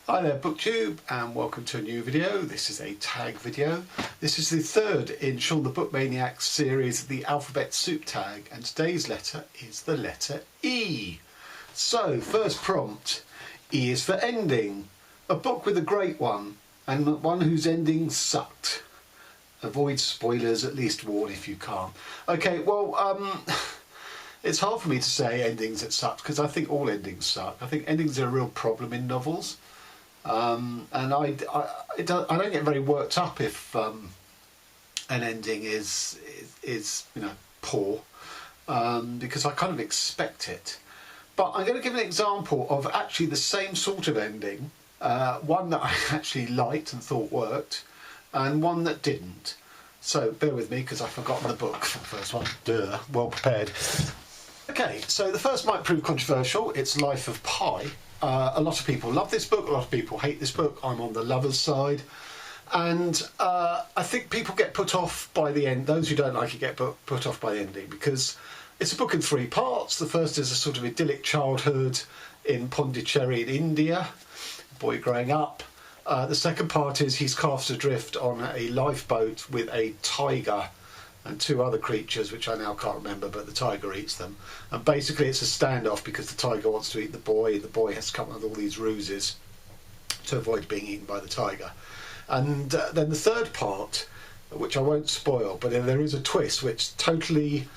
Hi there BookTube, and welcome to a new video. This is a tag video. This is the third in Sean the Book Maniac's series, the alphabet soup tag, and today's letter is the letter E. So, first prompt, E is for ending. A book with a great one, and one whose ending sucked. Avoid spoilers, at least warn if you can't. Okay, well, it's hard for me to say endings that sucked, because I think all endings suck. I think endings are a real problem in novels. And I don't get very worked up if an ending is poor, because I kind of expect it. But I'm going to give an example of actually the same sort of ending, one that I actually liked and thought worked, and one that didn't. So bear with me because I've forgotten the book for the first one. Duh, well prepared. Okay, so the first might prove controversial. It's Life of Pi. A lot of people love this book, a lot of people hate this book. I'm on the lovers' side. And I think people get put off by the end. Those who don't like it get put off by the ending, because it's a book in three parts. The first is a sort of idyllic childhood in Pondicherry in India, a boy growing up. The second part is he's cast adrift on a lifeboat with a tiger and two other creatures, which I now can't remember, but the tiger eats them. And basically it's a standoff because the tiger wants to eat the boy. The boy has to come up with all these ruses to avoid being eaten by the tiger. And then the third part, which I won't spoil, but there is a twist which totally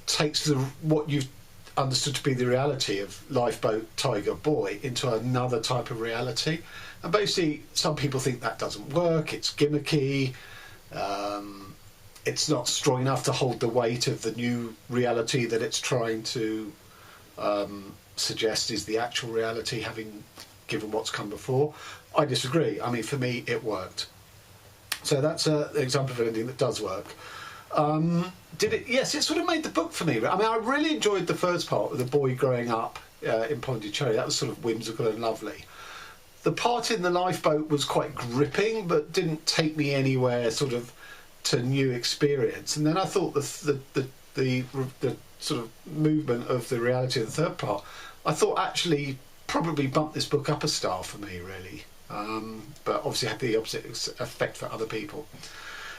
takes what you've understood to be the reality of lifeboat, tiger, boy into another type of reality. And basically some people think that doesn't work, it's gimmicky, it's not strong enough to hold the weight of the new reality that it's trying to suggest is the actual reality, having given what's come before. I disagree. I mean, for me, it worked. So that's an example of an ending that does work. Did it? Yes, it sort of made the book for me. I mean, I really enjoyed the first part with the boy growing up in Pondicherry. That was sort of whimsical and lovely. The part in the lifeboat was quite gripping, but didn't take me anywhere sort of to new experience. And then I thought the sort of movement of the reality of the third part, I thought actually probably bumped this book up a star for me, really. But obviously had the opposite effect for other people.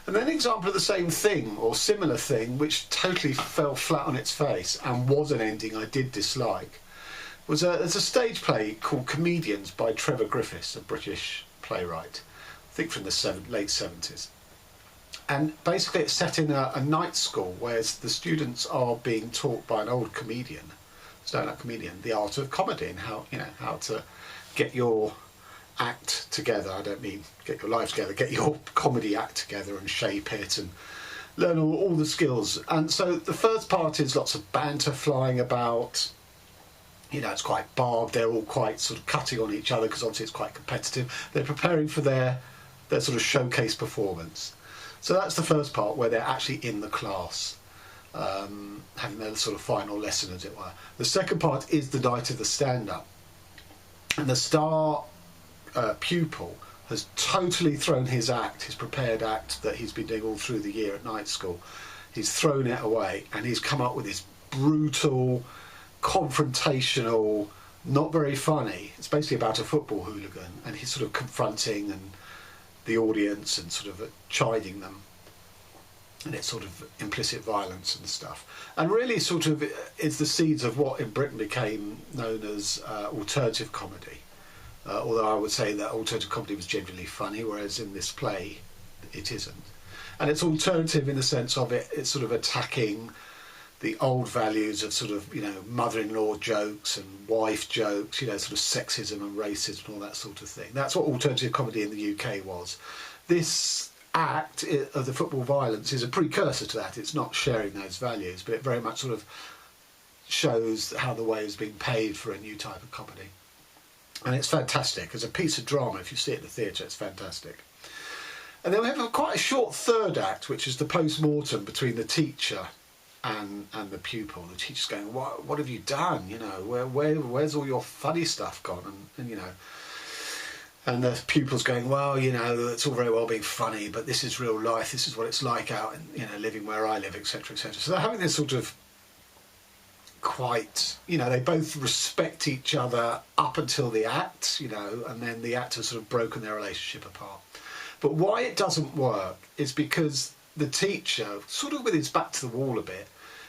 And then an example of the same thing or similar thing, which totally fell flat on its face and was an ending I did dislike, was there's a stage play called Comedians by Trevor Griffiths, a British playwright, I think from the late 70s. And basically it's set in a night school where the students are being taught by an old comedian, stand-up comedian, the art of comedy and how to get your act together. I don't mean get your life together, get your comedy act together and shape it and learn all the skills. And so the first part is lots of banter flying about. It's quite barbed. They're all quite sort of cutting on each other because obviously it's quite competitive. They're preparing for their sort of showcase performance. So that's the first part where they're actually in the class, having their sort of final lesson, as it were. The second part is the night of the stand-up. And the star pupil has totally thrown his prepared act that he's been doing all through the year at night school. He's thrown it away and he's come up with this brutal, confrontational, not very funny. It's basically about a football hooligan and he's sort of confronting the audience and sort of chiding them, and it's sort of implicit violence and stuff, and really sort of is the seeds of what in Britain became known as alternative comedy, although I would say that alternative comedy was genuinely funny, whereas in this play it isn't. And it's alternative in the sense of it's sort of attacking the old values of sort of mother-in-law jokes and wife jokes, sort of sexism and racism and all that sort of thing. That's what alternative comedy in the UK was. This act of the football violence is a precursor to that. It's not sharing those values, but it very much sort of shows how the way is being paved for a new type of comedy. And it's fantastic. As a piece of drama, if you see it in the theatre, it's fantastic. And then we have quite a short third act, which is the post-mortem between the teacher and the pupil. The teacher's going, what have you done? Where's all your funny stuff gone? And the pupil's going, well, it's all very well being funny, but this is real life. This is what it's like out and living where I live, etc., etc. So they're having this sort of quite, you know, they both respect each other up until the act, you know, and then the act has sort of broken their relationship apart. But why it doesn't work is because the teacher, sort of with his back to the wall a bit,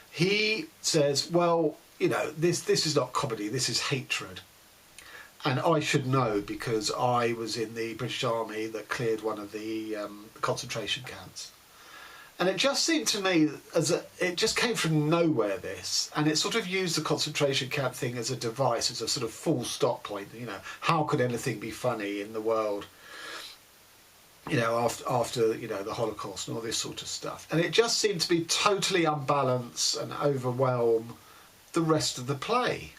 he says, well, you know, this is not comedy, this is hatred. And I should know because I was in the British Army that cleared one of the concentration camps. And it just seemed to me it just came from nowhere, this, and it sort of used the concentration camp thing as a device, as a sort of full stop point. You know, how could anything be funny in the world, you know, after you know, the Holocaust and all this sort of stuff. And it just seemed to be totally unbalanced and overwhelm the rest of the play.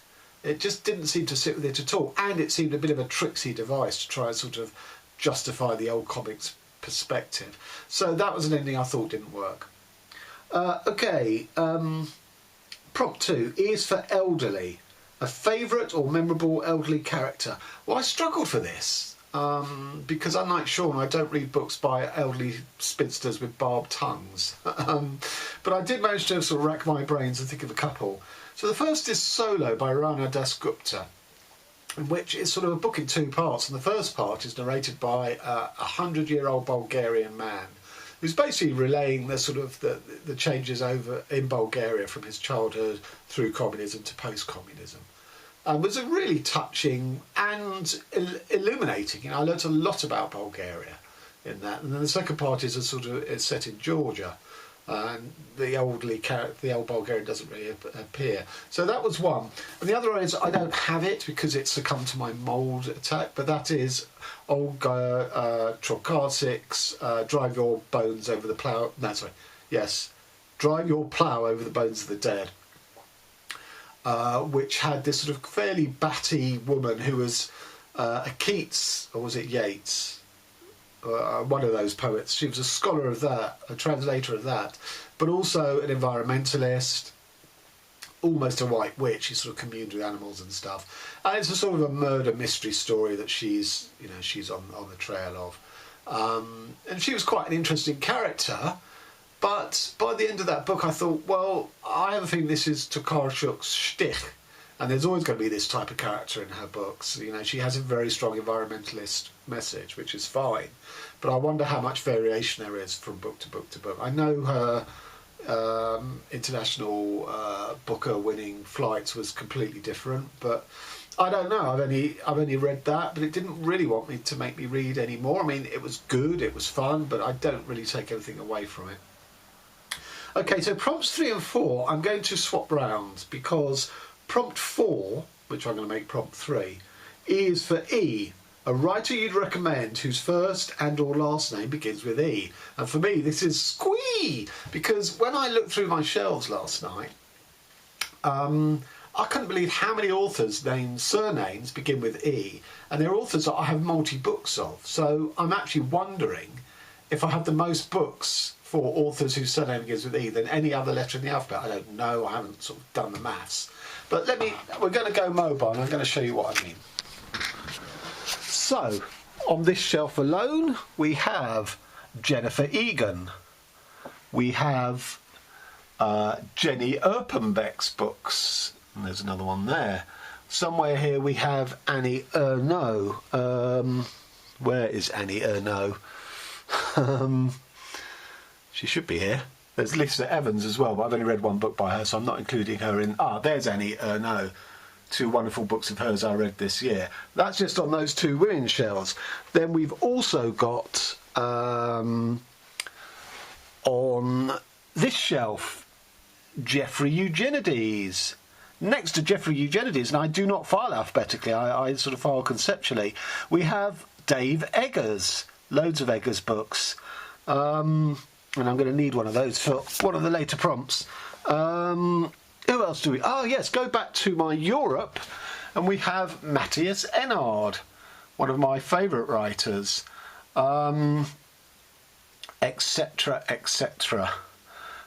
It just didn't seem to sit with it at all, and it seemed a bit of a tricksy device to try and sort of justify the old comics perspective. So that was an ending I thought didn't work. Prompt 2, E is for elderly. A favourite or memorable elderly character. Well, I struggled for this because unlike Sean, I don't read books by elderly spinsters with barbed tongues. But I did manage to sort of rack my brains and think of a couple. So the first is Solo by Rana Dasgupta, in which is sort of a book in two parts, and the first part is narrated by a 100-year-old Bulgarian man who's basically relaying the sort of the changes over in Bulgaria from his childhood through communism to post-communism. It was a really touching and illuminating. You know, I learnt a lot about Bulgaria in that. And then the second part is it's set in Georgia. And the old Bulgarian doesn't really appear. So that was one. And the other one is, I don't have it because it succumbed to my mould attack, but that is Olga Trokarczyk's Drive Your Bones Over the Plough. No, sorry. Yes. Drive Your Plough Over the Bones of the Dead. Which had this sort of fairly batty woman who was a Keats, or was it Yeats? One of those poets. She was a scholar of that, a translator of that, but also an environmentalist, almost a white witch. She sort of communed with animals and stuff. And it's a sort of a murder mystery story that she's on the trail of. And she was quite an interesting character, but by the end of that book I thought, well, I have a feeling this is Tokarczuk's shtick. And there's always going to be this type of character in her books. You know, she has a very strong environmentalist message, which is fine. But I wonder how much variation there is from book to book to book. I know her international Booker-winning Flights was completely different, but I don't know. I've only read that, but it didn't really want me to make me read any more. I mean, it was good, it was fun, but I don't really take anything away from it. Okay, so prompts 3 and 4, I'm going to swap round because prompt 4, which I'm going to make prompt 3, is for E, a writer you'd recommend whose first and or last name begins with E. And for me, this is Squee, because when I looked through my shelves last night, I couldn't believe how many authors' surnames begin with E, and they're authors that I have multi-books of. So I'm actually wondering if I have the most books for authors whose surname begins with E than any other letter in the alphabet. I don't know, I haven't sort of done the maths. But we're going to go mobile and I'm going to show you what I mean. So, on this shelf alone, we have Jennifer Egan. We have Jenny Erpenbeck's books. And there's another one there. Somewhere here we have Annie Ernaux. Where is Annie Ernaux? She should be here. There's Lisa Evans as well, but I've only read one book by her, so I'm not including her in. There's Annie Ernaux. 2 wonderful books of hers I read this year. That's just on those 2 women's shelves. Then we've also got on this shelf Jeffrey Eugenides. Next to Jeffrey Eugenides, and I do not file alphabetically, I sort of file conceptually, we have Dave Eggers. Loads of Eggers books. And I'm going to need one of those for one of the later prompts. Who else do we... Oh, yes, go back to my Europe, and we have Matthias Enard, one of my favourite writers, etc., etc.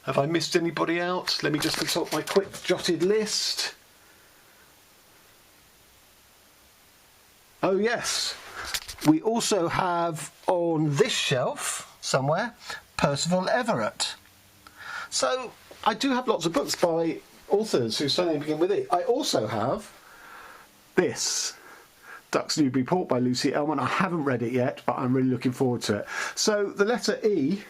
Have I missed anybody out? Let me just consult my quick jotted list. Oh, yes. We also have on this shelf, somewhere, Percival Everett. So I do have lots of books by authors whose surname begin with E. I also have this, Ducks Newburyport by Lucy Ellman. I haven't read it yet, but I'm really looking forward to it. So the letter E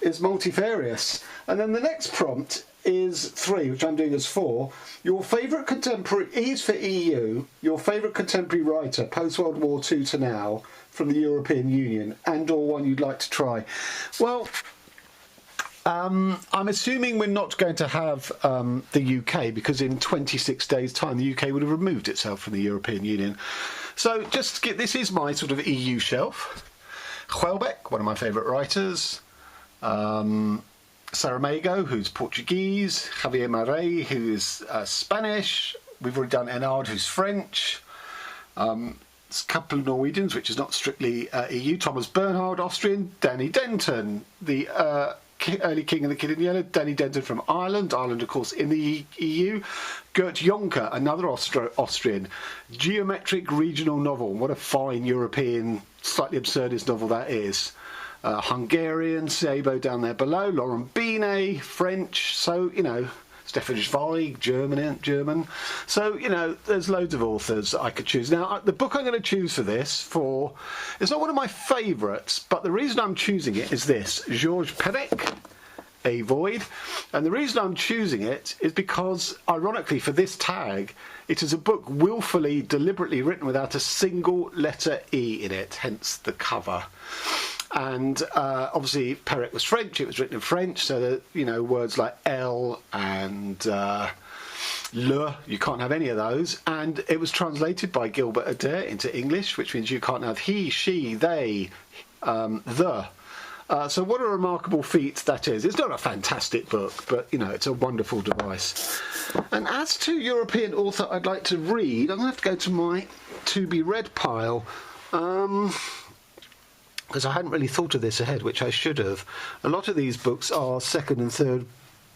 is multifarious. And then the next prompt is 3, which I'm doing as 4. Your favourite contemporary, E is for EU, your favourite contemporary writer, post-World War II to now, from the European Union, and or one you'd like to try. Well, I'm assuming we're not going to have the UK, because in 26 days' time the UK would have removed itself from the European Union. So just to get, this is my sort of EU shelf. Houellebecq, one of my favourite writers. Saramago, who's Portuguese. Javier Marais, who's Spanish. We've already done Enard, who's French. There's a couple of Norwegians, which is not strictly EU. Thomas Bernhard, Austrian. Danny Denton, the early King and the Kid in Yellow. Danny Denton from Ireland. Ireland, of course, in the EU. Gert Jonker, another Austrian. Geometric regional novel. What a fine European, slightly absurdist novel that is. Hungarian, Szabo down there below. Laurent Binet, French. So, you know, Stefan Zweig, German. So, you know, there's loads of authors that I could choose. Now, the book I'm going to choose for this, it's not one of my favourites, but the reason I'm choosing it is this. Georges Perec, A Void. And the reason I'm choosing it is because, ironically, for this tag, it is a book willfully, deliberately written without a single letter E in it, hence the cover. And obviously Perec was French, it was written in French, so that, you know, words like L and le, you can't have any of those. And it was translated by Gilbert Adair into English, which means you can't have he, she, they, the. So what a remarkable feat that is. It's not a fantastic book, but, you know, it's a wonderful device. And as to European author I'd like to read, I'm going to have to go to my to-be-read pile. Because I hadn't really thought of this ahead, which I should have. A lot of these books are second and third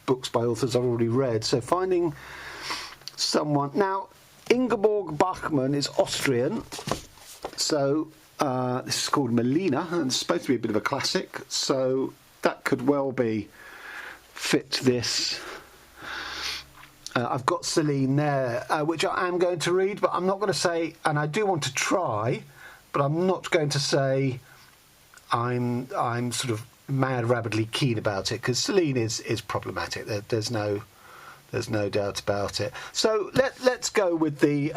books by authors I've already read. So finding someone... Now, Ingeborg Bachmann is Austrian. So this is called Melina, and it's supposed to be a bit of a classic. So that could well be fit this. I've got Celine there, which I am going to read, but I'm not going to say... And I do want to try, but I'm not going to say... I'm sort of mad rabidly keen about it, because Celine is problematic. There's no doubt about it. So let's go with the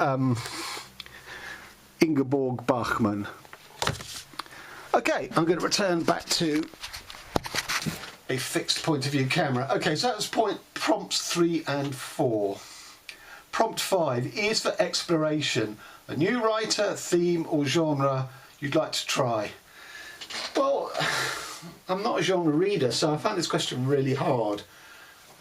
Ingeborg Bachmann. Okay, I'm going to return back to a fixed point of view camera. Okay, so that was prompts 3 and 4. Prompt 5, E is for exploration. A new writer, theme or genre you'd like to try. Well, I'm not a genre reader, so I found this question really hard.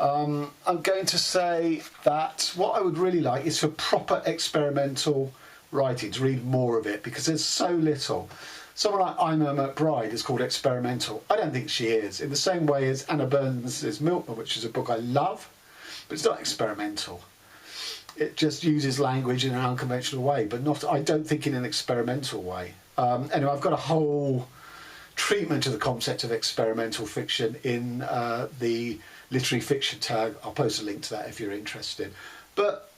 I'm going to say that what I would really like is for proper experimental writing, to read more of it, because there's so little. Someone like Ima McBride is called experimental. I don't think she is, in the same way as Anna Burns' Milkman, which is a book I love, but it's not experimental. It just uses language in an unconventional way, but not, I don't think, in an experimental way. Anyway, I've got a whole treatment of the concept of experimental fiction in the literary fiction tag. I'll post a link to that if you're interested. But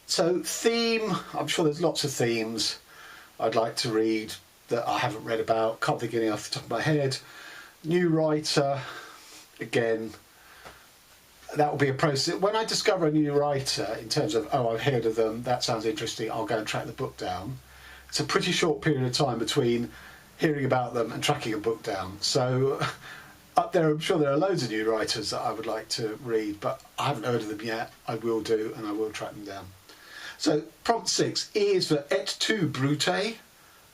so theme, I'm sure there's lots of themes I'd like to read that I haven't read about, can't think of any off the top of my head. New writer, again, that will be a process. When I discover a new writer, in terms of, oh, I've heard of them, that sounds interesting, I'll go and track the book down. It's a pretty short period of time between hearing about them and tracking a book down. So up there, I'm sure there are loads of new writers that I would like to read, but I haven't heard of them yet. I will do, and I will track them down. So prompt 6, E is for Et tu, Brute?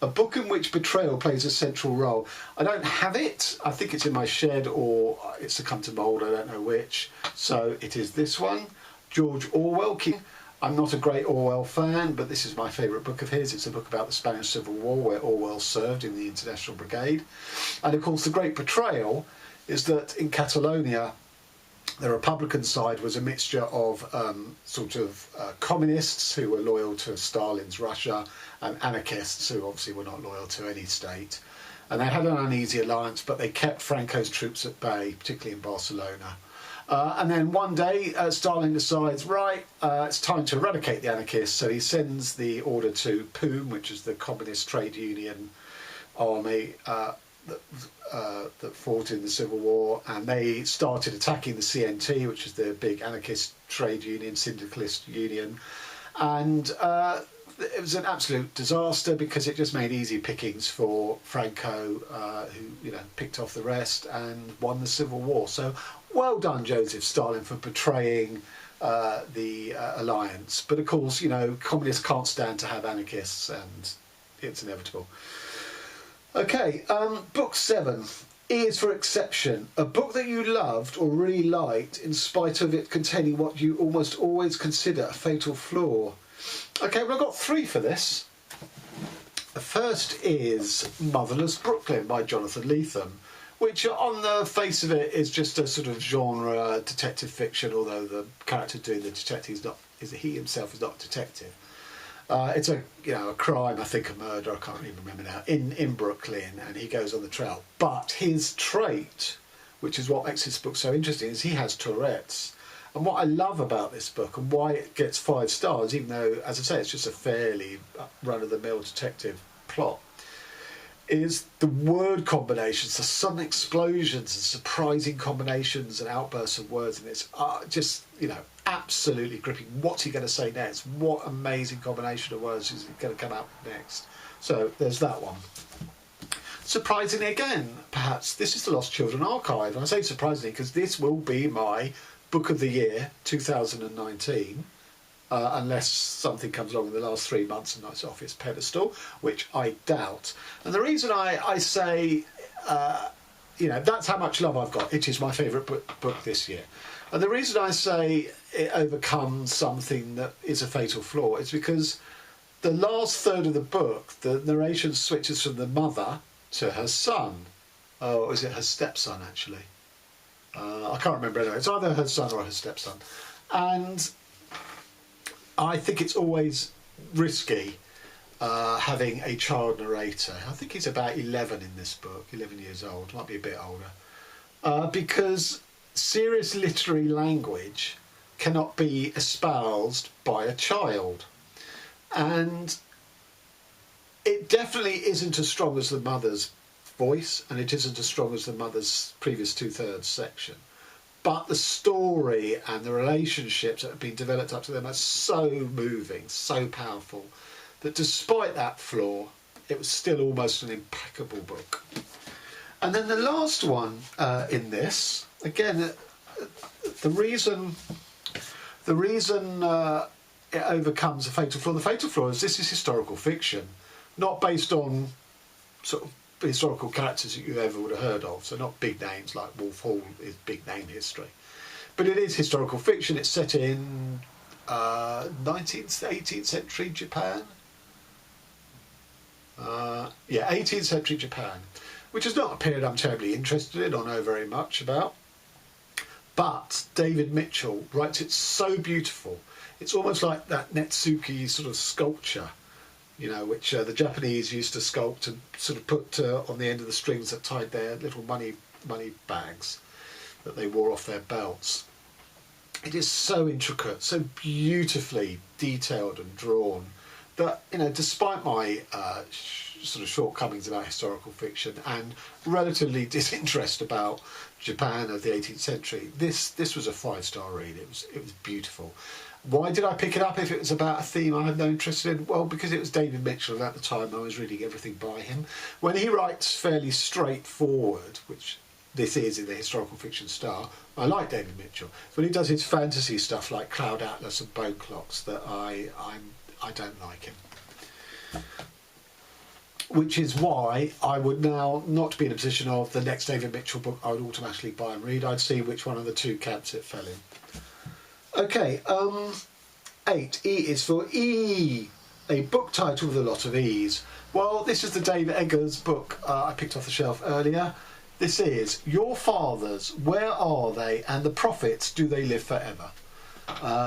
A book in which betrayal plays a central role. I don't have it. I think it's in my shed, or it's succumbed to mould, I don't know which. So it is this one, George Orwell. I'm not a great Orwell fan, but this is my favourite book of his. It's a book about the Spanish Civil War, where Orwell served in the International Brigade. And of course the great betrayal is that in Catalonia, the Republican side was a mixture of communists who were loyal to Stalin's Russia and anarchists who obviously were not loyal to any state. And they had an uneasy alliance, but they kept Franco's troops at bay, particularly in Barcelona. And then one day, Stalin decides, right, it's time to eradicate the anarchists. So he sends the order to POUM, which is the Communist Trade Union army that fought in the Civil War, and they started attacking the CNT, which is the big anarchist trade union, syndicalist union, and it was an absolute disaster because it just made easy pickings for Franco, who picked off the rest and won the Civil War. So well done, Joseph Stalin, for betraying the alliance. But of course, communists can't stand to have anarchists, and it's inevitable. Okay, book 7. E is for exception. A book that you loved or really liked in spite of it containing what you almost always consider a fatal flaw. Okay, well, I've got 3 for this. The first is Motherless Brooklyn by Jonathan Lethem, which on the face of it is just a sort of genre detective fiction, although the character doing the detective he himself is not a detective. It's a crime, I think a murder, I can't even remember now, in Brooklyn, and he goes on the trail. But his trait, which is what makes this book so interesting, is he has Tourette's. And what I love about this book and why it gets 5 stars, even though, as I say, it's just a fairly run-of-the-mill detective plot, is the word combinations, the sudden explosions and surprising combinations and outbursts of words in this are just, absolutely gripping. What's he going to say next? What amazing combination of words is going to come out next? So there's that one. Surprisingly again, perhaps, this is the Lost Children Archive. And I say surprisingly because this will be my Book of the Year 2019. Unless something comes along in the last 3 months and knocks it off its pedestal, which I doubt. And the reason I say, that's how much love I've got. It is my favourite book this year. And the reason I say it overcomes something that is a fatal flaw is because the last third of the book, the narration switches from the mother to her son. Oh, is it her stepson, actually? I can't remember anyway. It's either her son or her stepson. And I think it's always risky having a child narrator. I think he's about 11 in this book, 11 years old, might be a bit older, because serious literary language cannot be espoused by a child. And it definitely isn't as strong as the mother's voice, and it isn't as strong as the mother's previous 2/3 section. But the story and the relationships that have been developed up to them are so moving, so powerful, that despite that flaw, it was still almost an impeccable book. And then the last one in this, again, the reason it overcomes a fatal flaw, the fatal flaw is this is historical fiction, not based on sort of historical characters that you ever would have heard of, so not big names like Wolf Hall is big name history, but it is historical fiction. It's set in 19th, 18th century Japan. 18th century Japan, which is not a period I'm terribly interested in or know very much about, but David Mitchell writes it so beautiful. It's almost like that Netsuke sort of sculpture, which the Japanese used to sculpt and sort of put on the end of the strings that tied their little money bags that they wore off their belts. It is so intricate, so beautifully detailed and drawn that, despite my sort of shortcomings about historical fiction and relatively disinterest about Japan of the 18th century, this was a 5-star read. It was beautiful. Why did I pick it up if it was about a theme I had no interest in? Well, because it was David Mitchell, and at the time I was reading everything by him. When he writes fairly straightforward, which this is in the historical fiction style, I like David Mitchell. When he does his fantasy stuff like Cloud Atlas and Bone Clocks, that I don't like him. Which is why I would now not be in a position of the next David Mitchell book I would automatically buy and read. I'd see which one of the 2 camps it fell in. Okay, 8. E is for E, a book title with a lot of E's. Well, this is the David Eggers book I picked off the shelf earlier. This is Your Fathers, Where Are They, and the Prophets, Do They Live Forever?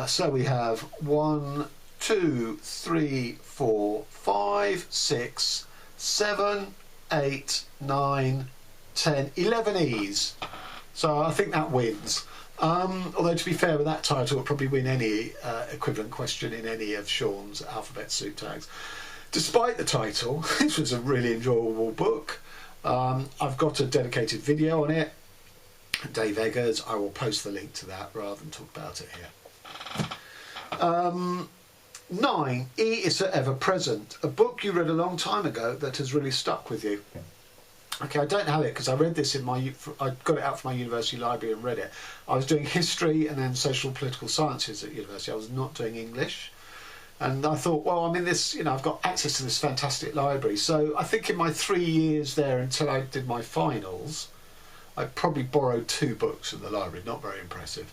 So we have 1, 2, 3, 4, 5, 6, 7, 8, 9, 10, 11 E's. So I think that wins. Although to be fair, with that title, it'll probably win any equivalent question in any of Sean's alphabet soup tags. Despite the title, this was a really enjoyable book. I've got a dedicated video on it. Dave Eggers, I will post the link to that rather than talk about it here. 9, E is for Ever Present, a book you read a long time ago that has really stuck with you. Okay, I don't have it because I read this I got it out from my university library and read it. I was doing history and then social political sciences at university. I was not doing English. And I thought, well, I'm in this, I've got access to this fantastic library. So I think in my 3 years there until I did my finals, I probably borrowed 2 books from the library, not very impressive.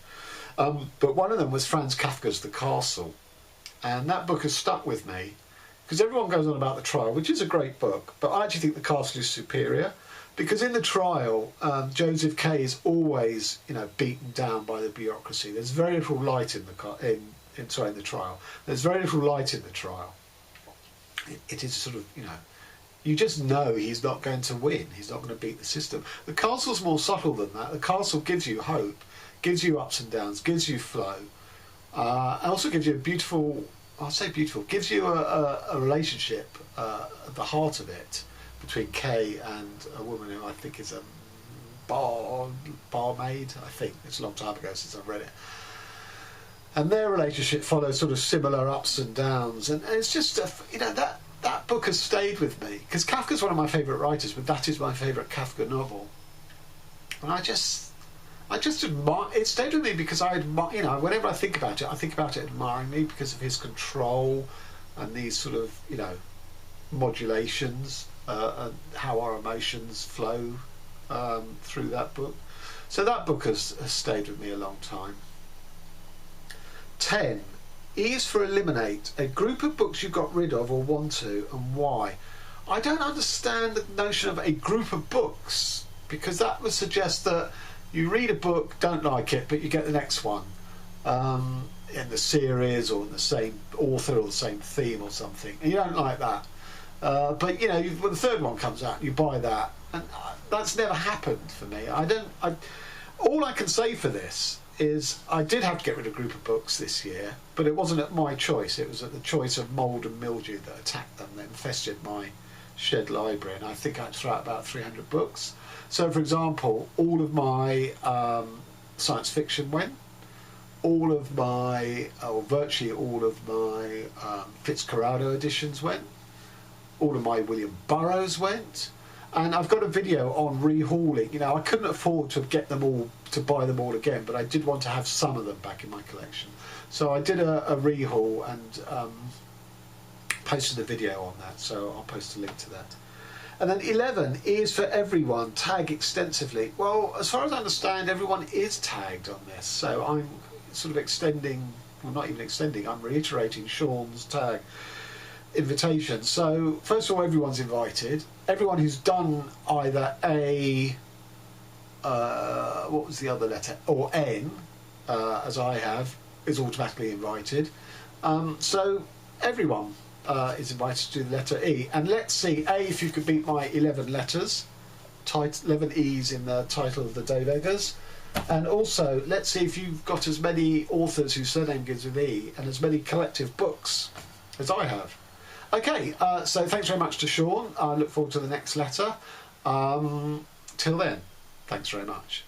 But one of them was Franz Kafka's The Castle. And that book has stuck with me because everyone goes on about The Trial, which is a great book, but I actually think The Castle is superior because in The Trial, Joseph K is always, beaten down by the bureaucracy. There's very little light in the trial. There's very little light in the trial. It is sort of, you just know he's not going to win. He's not going to beat the system. The Castle's more subtle than that. The Castle gives you hope, gives you ups and downs, gives you flow. Also gives you a beautiful, gives you a relationship at the heart of it between Kay and a woman who I think is a barmaid. I think it's a long time ago since I've read it. And their relationship follows sort of similar ups and downs, and it's just that book has stayed with me because Kafka's one of my favourite writers, but that is my favourite Kafka novel, and I just admire it. Stayed with me because I admire, whenever I think about it admiringly because of his control and these sort of modulations and how our emotions flow through that book. So that book has stayed with me a long time. 10. E is for eliminate, a group of books you got rid of or want to, and why. I don't understand the notion of a group of books because that would suggest that you read a book, don't like it, but you get the next one in the series or in the same author or the same theme or something, and you don't like that. But when the third one comes out, you buy that, and that's never happened for me. All I can say for this is I did have to get rid of a group of books this year, but it wasn't at my choice. It was at the choice of mould and mildew that attacked them, that infested my shed library, and I think I had to throw out about 300 books. So, for example, all of my science fiction went, all of my, or virtually all of my Fitzcarraldo editions went, all of my William Burroughs went, and I've got a video on rehauling. I couldn't afford to get them all, to buy them all again, but I did want to have some of them back in my collection. So I did a rehaul and posted a video on that, so I'll post a link to that. And then 11, E is for everyone, tag extensively. Well, as far as I understand, everyone is tagged on this, so I'm sort of extending, well, not even extending, I'm reiterating Sean's tag invitation. So first of all, everyone's invited. Everyone who's done either A, what was the other letter, or N, as I have, is automatically invited. So everyone is invited to do the letter E. And let's see, A, if you could beat my 11 letters, 11 E's in the title of the Dave Eggers. And also, let's see if you've got as many authors whose surname begins with E and as many collective books as I have. Okay, so thanks very much to Sean. I look forward to the next letter. Till then, thanks very much.